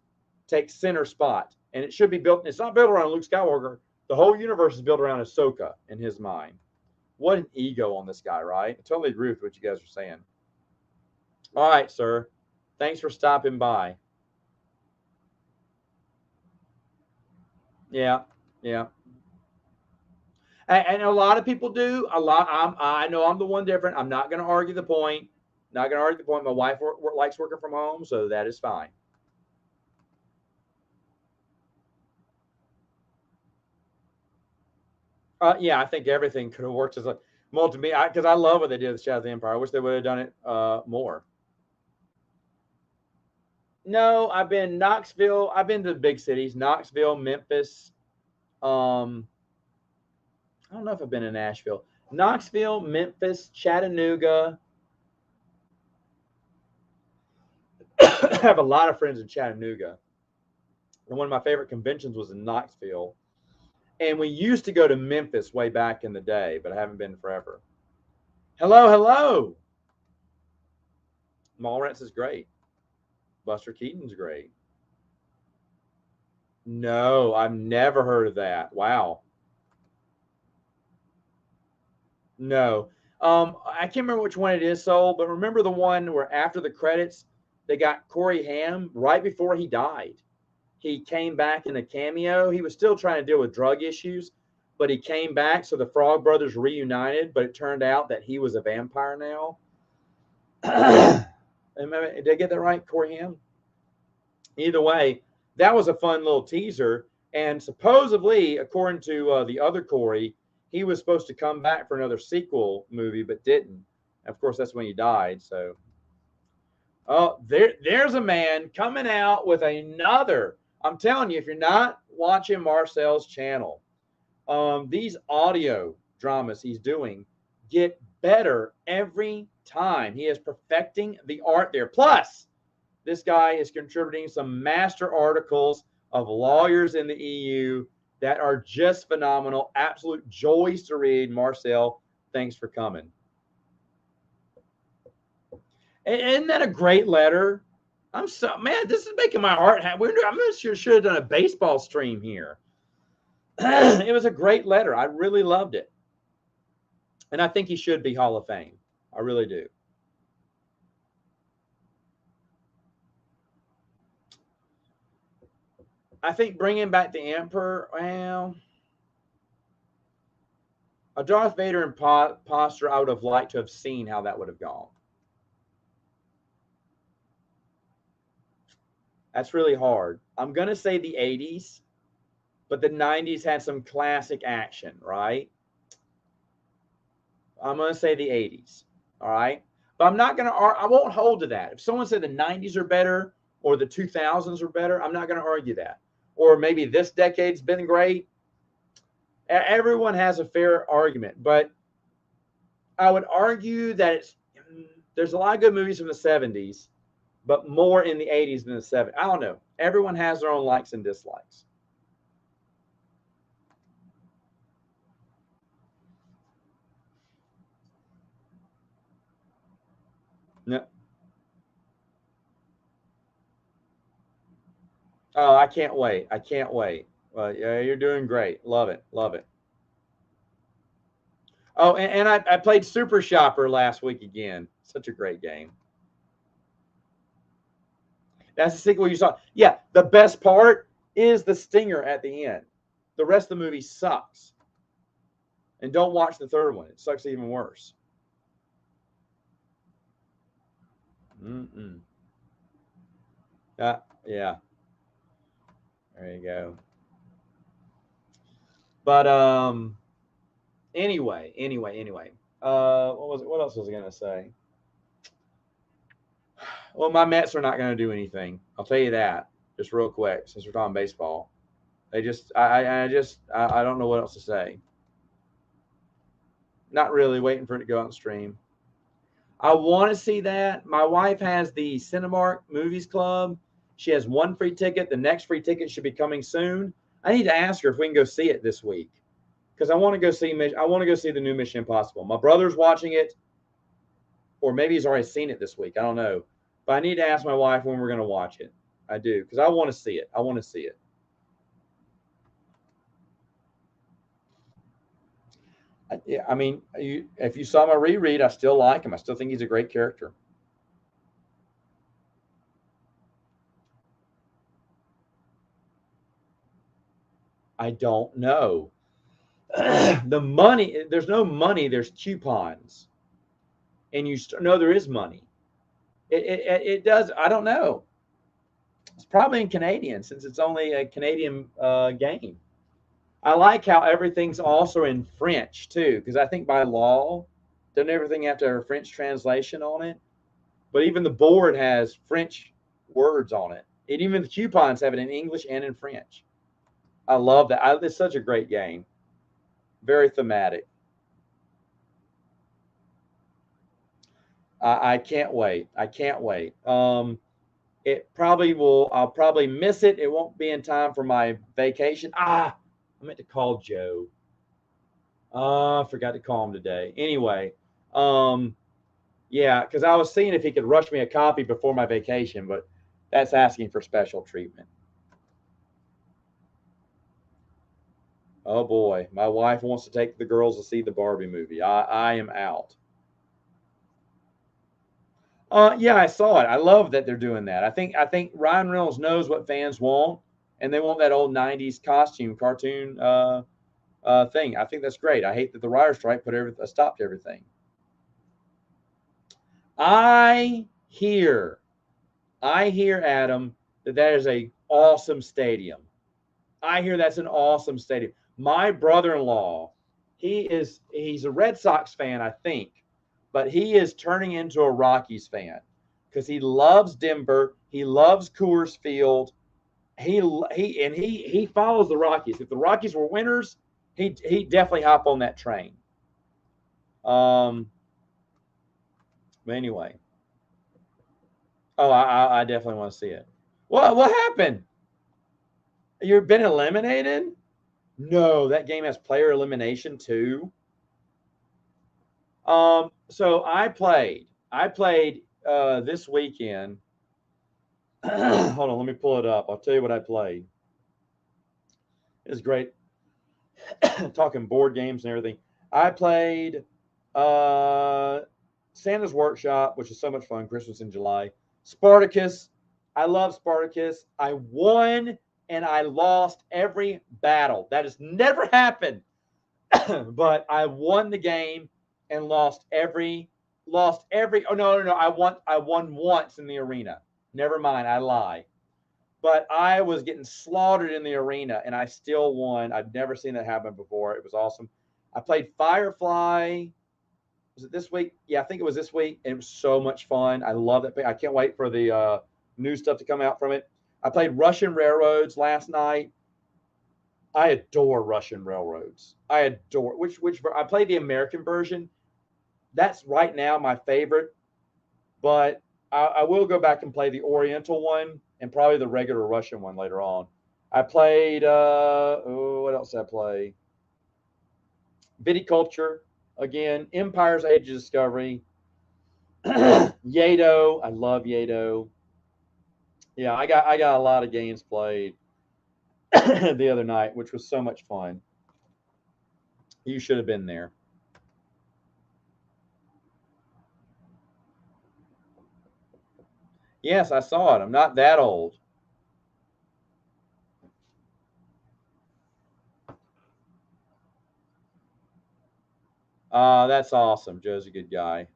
Speaker 1: take center spot, and it should be built. It's not built around Luke Skywalker. The whole universe is built around Ahsoka in his mind. What an ego on this guy, right? I totally agree with what you guys are saying. All right, sir. Thanks for stopping by. Yeah, yeah. And a lot of people do. I know I'm the one different. I'm not going to argue the point. Not going to argue the point. My wife likes working from home, so that is fine. Yeah, I think everything could have worked as a multimedia because I love what they did with Shadow of the Empire. I wish they would have done it more. No, I've been Knoxville. I've been to the big cities: Knoxville, Memphis. I don't know if I've been in Nashville. Knoxville, Memphis, Chattanooga. I have a lot of friends in Chattanooga. And one of my favorite conventions was in Knoxville. And we used to go to Memphis way back in the day, but I haven't been forever. Hello, hello. Mallrats is great. Buster Keaton's great. No, I've never heard of that. Wow. No. I can't remember which one it is, Soul, but remember the one where after the credits, they got Corey Haim right before he died. He came back in a cameo. He was still trying to deal with drug issues, but he came back. So the Frog Brothers reunited, but it turned out that he was a vampire now. Did I get that right, Corey Haim? Either way, that was a fun little teaser. And supposedly, according to the other Corey, he was supposed to come back for another sequel movie, but didn't. Of course, that's when he died. So, oh, there's a man coming out with another. I'm telling you, if you're not watching Marcel's channel, these audio dramas he's doing get better every time. He is perfecting the art there. Plus, this guy is contributing some master articles of lawyers in the EU that are just phenomenal. Absolute joys to read. Marcel, thanks for coming. Isn't that a great letter? I'm so, man, this is making my heart happy. I'm sure should have done a baseball stream here. It was a great letter. I really loved it. And I think he should be Hall of Fame. I really do. I think bringing back the Emperor, well, a Darth Vader imposter, I would have liked to have seen how that would have gone. That's really hard. I'm going to say the 80s, but the 90s had some classic action, right? I'm going to say the 80s, all right? But I'm not going to, I won't hold to that. If someone said the 90s are better or the 2000s are better, I'm not going to argue that. Or maybe this decade's been great. Everyone has a fair argument, but I would argue that there's a lot of good movies from the 70s, but more in the 80s than the 70s. I don't know. Everyone has their own likes and dislikes. Yeah. Oh, I can't wait. I can't wait. Well, yeah, you're doing great. Love it. Love it. Oh, and I played Super Shopper last week again. Such a great game. That's the sequel you saw. Yeah, the best part is the stinger at the end. The rest of the movie sucks. And don't watch the third one. It sucks even worse. Mm-mm. Yeah. There you go. But anyway. What was it? What else was I gonna say? Well, my Mets are not gonna do anything. I'll tell you that. Just real quick, since we're talking baseball. They just I don't know what else to say. Not really waiting for it to go on stream. I want to see that. My wife has the Cinemark Movies Club. She has one free ticket. The next free ticket should be coming soon. I need to ask her if we can go see it this week because I want to go see. I want to go see the new Mission Impossible. My brother's watching it, or maybe he's already seen it this week. I don't know, but I need to ask my wife when we're going to watch it. I do because I want to see it. I want to see it. Yeah, I mean, if you saw my reread, I still like him. I still think he's a great character. I don't know. The money, there's no money, there's coupons. And no, there is money. It does. I don't know. It's probably in Canadian since it's only a Canadian game. I like how everything's also in French too, because I think by law, doesn't everything have to have a French translation on it? But even the board has French words on it. And even the coupons have it in English and in French. I love that. It's such a great game. Very thematic. I can't wait. I can't wait. It probably will. I'll probably miss it. It won't be in time for my vacation. I meant to call Joe. I forgot to call him today. Anyway, um, yeah, because I was seeing if he could rush me a copy before my vacation, but that's asking for special treatment. Oh boy, my wife wants to take the girls to see the Barbie movie. I am out. Yeah, I saw it. I love that they're doing that. I think Ryan Reynolds knows what fans want, and they want that old '90s costume cartoon thing. I think that's great. I hate that the writer strike stopped everything. I hear, I hear, Adam, that is a awesome stadium. I hear that's an awesome stadium. My brother-in-law, he's a Red Sox fan, I think, but he is turning into a Rockies fan because he loves Denver. He loves Coors Field. He follows the Rockies. If the Rockies were winners, he definitely hop on that train. Um, but anyway, oh, I definitely want to see it. What happened? You've been eliminated? No, that game has player elimination too. So I played this weekend. Hold on, let me pull it up. I'll tell you what I played. It's great talking board games and everything. I played Santa's Workshop, which is so much fun. Christmas in July. Spartacus. I love Spartacus. I won and I lost every battle. That has never happened. But I won the game and lost every. Oh no. I won once in the arena. Never mind. I lie. But I was getting slaughtered in the arena and I still won. I've never seen that happen before. It was awesome. I played Firefly. Was it this week? Yeah, I think it was this week. And it was so much fun. I love that. I can't wait for the new stuff to come out from it. I played Russian Railroads last night. I adore Russian Railroads. I adore which I played the American version. That's right now my favorite. But I will go back and play the Oriental one and probably the regular Russian one later on. I played what else did I play? Viticulture again, Empire's Age of Discovery, Yado. I love Yado. Yeah, I got a lot of games played the other night, which was so much fun. You should have been there. Yes, I saw it. I'm not that old. That's awesome. Joe's a good guy.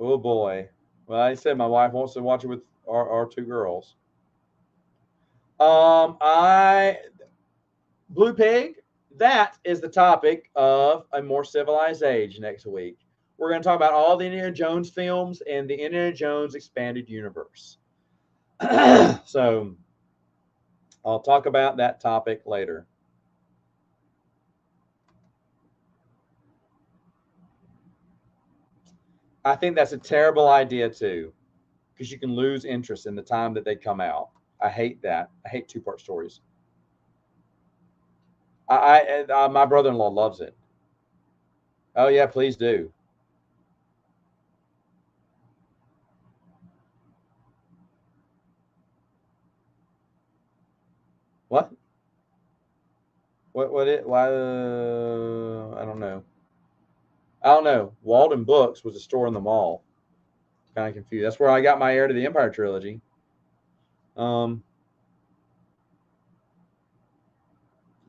Speaker 1: Oh boy. Well, I said my wife wants to watch it with our two girls. I Blue Pig. That is the topic of A More Civilized Age next week. We're going to talk about all the Indiana Jones films and the Indiana Jones expanded universe. So I'll talk about that topic later. I think that's a terrible idea too, because you can lose interest in the time that they come out. I hate that. I hate two-part stories. My brother-in-law loves it. Oh yeah, please do. What? What? It? Why? I don't know. I don't know. Walden Books was a store in the mall. Kind of confused. That's where I got my Heir to the Empire trilogy. Um.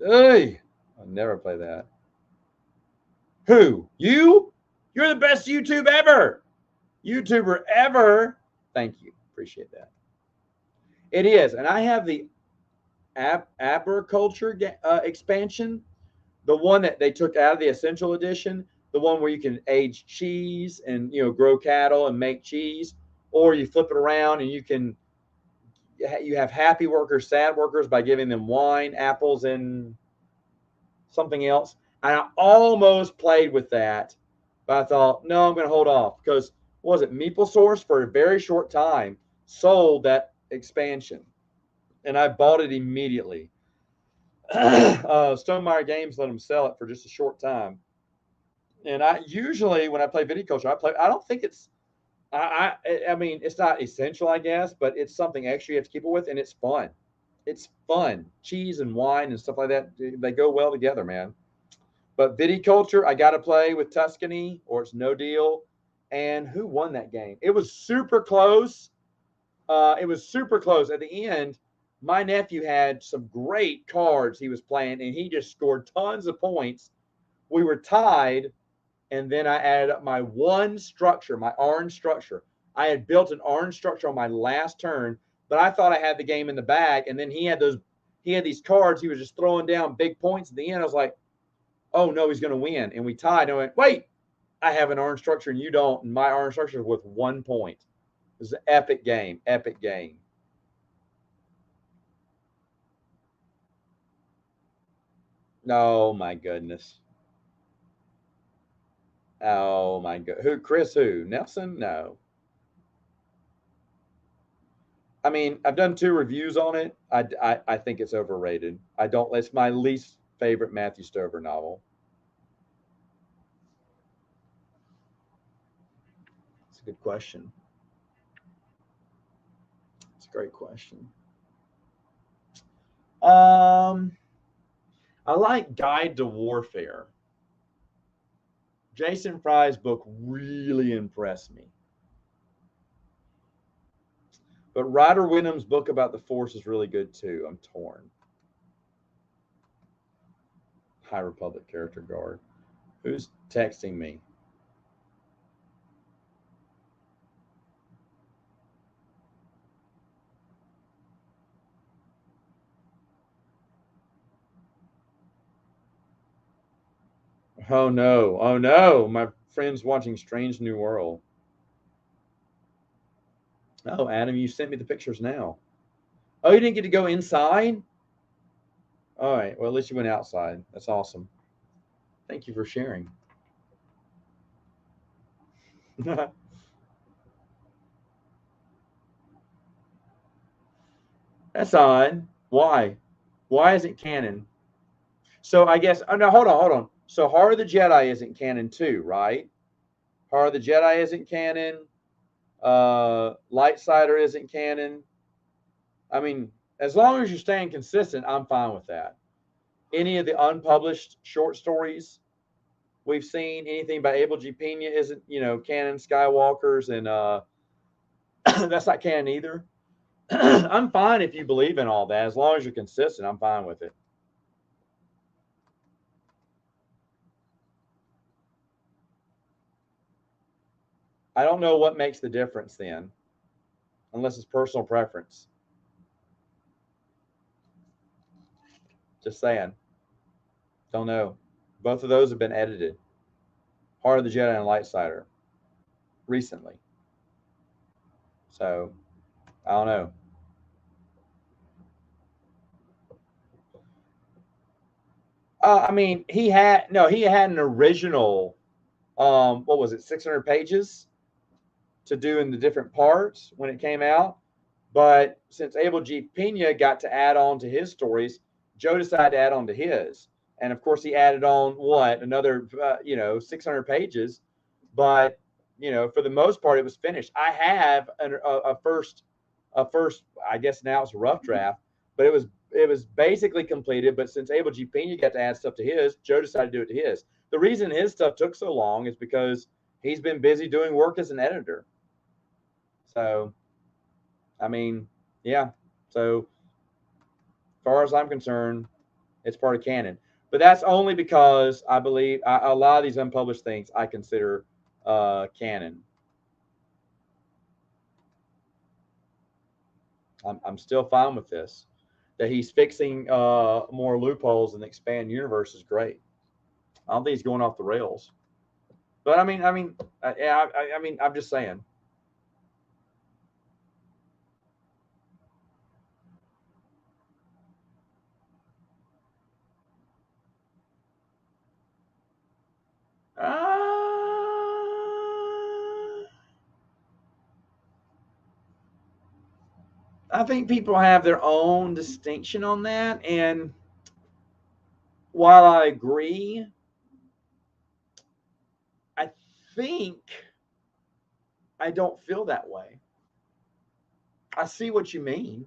Speaker 1: Hey, I'll never play that. Who? You? You're the best YouTube ever. YouTuber ever. Thank you. Appreciate that. It is, and I have the Agriculture expansion, the one that they took out of the Essential Edition, the one where you can age cheese and grow cattle and make cheese, or you flip it around and you have happy workers, sad workers by giving them wine, apples, and something else. And I almost played with that, but I thought, no, I'm going to hold off because what was it? Meeple Source for a very short time sold that expansion, and I bought it immediately. Stonemeyer Games let them sell it for just a short time. And I usually, when I play Viticulture, I don't think it's. I mean, it's not essential, I guess, but it's something extra you have to keep it with, and it's fun. It's fun. Cheese and wine and stuff like that, they go well together, man. But Viticulture, I got to play with Tuscany, or it's no deal. And who won that game? It was super close. It was super close. At the end, my nephew had some great cards he was playing, and he just scored tons of points. We were tied, and then I added up my one structure, my orange structure. I had built an orange structure on my last turn, but I thought I had the game in the bag, and then he had these cards he was just throwing down big points at the end. I was like, oh no, he's going to win, and we tied. And I went, wait, I have an orange structure and you don't, and my orange structure is worth 1 point. It was an epic game, epic game. Oh my goodness. Oh my god. Who? Chris? Who? Nelson? No. I mean, I've done 2 reviews on it. I think it's overrated. I don't. It's my least favorite Matthew Stover novel. It's a good question. It's a great question. Um, I like Guide to Warfare. Jason Fry's book really impressed me. But Ryder Wyndham's book about the Force is really good too. I'm torn. High Republic character guard. Who's texting me? Oh no. Oh no. My friend's watching Strange New World. Oh, Adam, you sent me the pictures now. Oh, you didn't get to go inside? All right. Well, at least you went outside. That's awesome. Thank you for sharing. That's odd. Why? Why isn't canon? So I guess. Oh no, hold on, hold on. So Heart of the Jedi isn't canon too, right? Heart of the Jedi isn't canon. Lightsider isn't canon. I mean, as long as you're staying consistent, I'm fine with that. Any of the unpublished short stories we've seen, anything by Abel G. Pena isn't, canon. Skywalkers, and that's not canon either. I'm fine if you believe in all that. As long as you're consistent, I'm fine with it. I don't know what makes the difference then, unless it's personal preference. Just saying. Don't know. Both of those have been edited. Heart of the Jedi and Lightsider recently. So I don't know. I mean, he had an original. What was it? 600 pages to do in the different parts when it came out. But since Abel G. Pena got to add on to his stories, Joe decided to add on to his. And of course, he added on another 600 pages. But for the most part, it was finished. I have a first, I guess now it's a rough draft, but it was basically completed. But since Abel G. Pena got to add stuff to his, Joe decided to do it to his. The reason his stuff took so long is because he's been busy doing work as an editor. So, I mean, yeah. So, as far as I'm concerned, it's part of canon. But that's only because I believe a lot of these unpublished things I consider canon. I'm still fine with this. That he's fixing more loopholes in the expand universe is great. I don't think he's going off the rails. But I'm just saying. I think people have their own distinction on that, and while I agree, I think I don't feel that way. I see what you mean.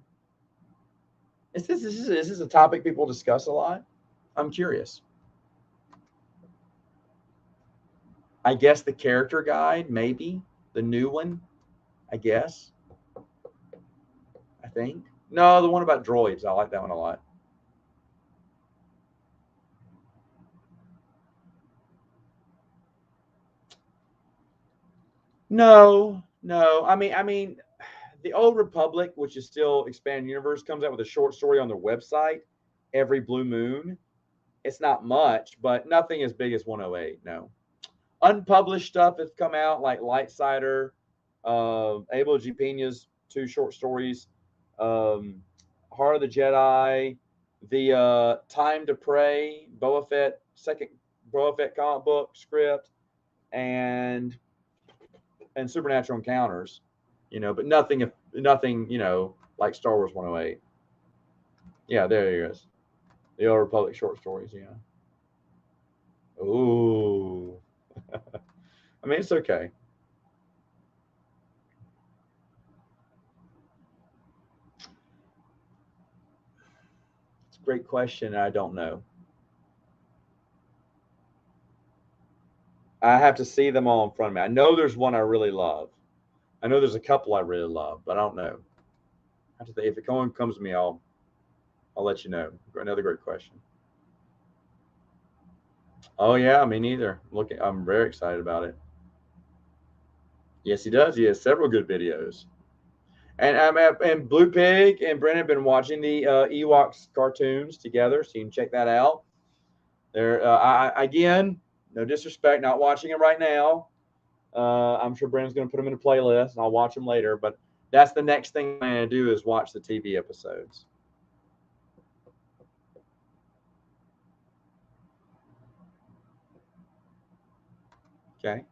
Speaker 1: Is this a topic people discuss a lot? I'm curious. I guess the character guide, maybe the new one. I guess. I think. No, the one about droids. I like that one a lot. No, no. I mean, the Old Republic, which is still Expanded Universe, comes out with a short story on their website every blue moon. It's not much, but nothing as big as 108. No. Unpublished stuff that's come out like Lightsider, Abel G. Pena's two short stories, Heart of the Jedi, the Time to Pray, Boba Fett, second Boba Fett comic book script, and Supernatural Encounters, but nothing, like Star Wars 108. Yeah, there he is. The Old Republic short stories, yeah. Ooh. I mean, it's okay. It's a great question. I don't know. I have to see them all in front of me. I know there's one I really love. I know there's a couple I really love, but I don't know. I have to think. If it comes to me, I'll let you know. Another great question. Oh yeah, me neither. I'm very excited about it. Yes, he does. He has several good videos. And Blue Pig and Brennan have been watching the Ewoks cartoons together, so you can check that out. They're again, no disrespect, not watching it right now. I'm sure Brennan's going to put them in a playlist, and I'll watch them later. But that's the next thing I'm going to do is watch the TV episodes. Okay.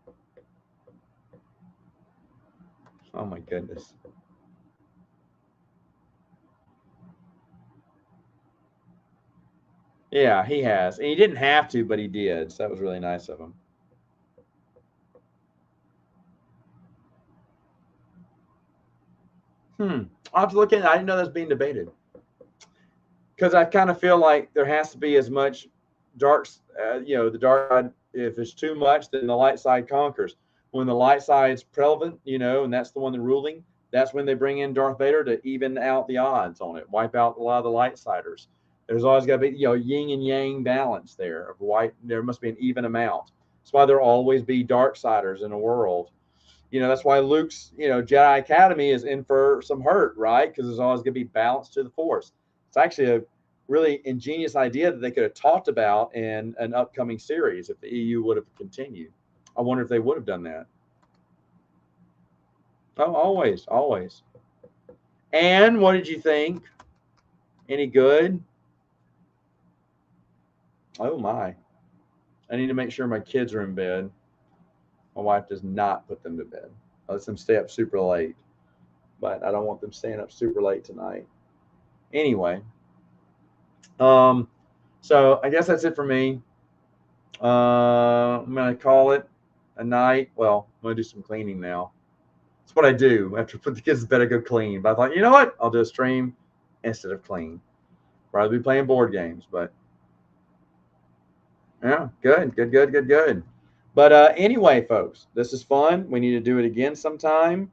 Speaker 1: Oh my goodness. Yeah, he has. And he didn't have to, but he did. So that was really nice of him. I'll have to look at it. I didn't know that was being debated. Because I kind of feel like there has to be as much dark, the dark side. If it's too much, then the light side conquers. When the light side's prevalent, and that's the one that's ruling, that's when they bring in Darth Vader to even out the odds on it, wipe out a lot of the light siders. There's always got to be, yin and yang balance there of white. There must be an even amount. That's why there'll always be dark siders in a world. That's why Luke's, Jedi Academy is in for some hurt, right? Because there's always going to be balance to the Force. It's actually a really ingenious idea that they could have talked about in an upcoming series if the EU would have continued. I wonder if they would have done that. Oh, always, always. And what did you think? Any good? Oh my. I need to make sure my kids are in bed. My wife does not put them to bed. I let them stay up super late, but I don't want them staying up super late tonight. Anyway, so I guess that's it for me. I'm gonna call it a night. Well, I'm gonna do some cleaning now. That's what I do after I put the kids to bed. I go clean. But I thought, you know what? I'll do a stream instead of clean. Rather be playing board games. But yeah, good, good, good, good, good. But anyway, folks, this is fun. We need to do it again sometime.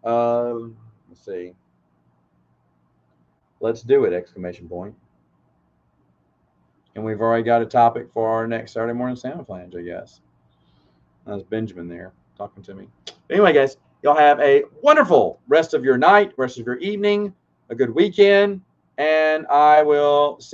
Speaker 1: Let's see. Let's do it! Exclamation point. And we've already got a topic for our next Saturday morning Santa Flange, I guess. That's Benjamin there talking to me. Anyway, guys, y'all have a wonderful rest of your night, rest of your evening, a good weekend, and I will see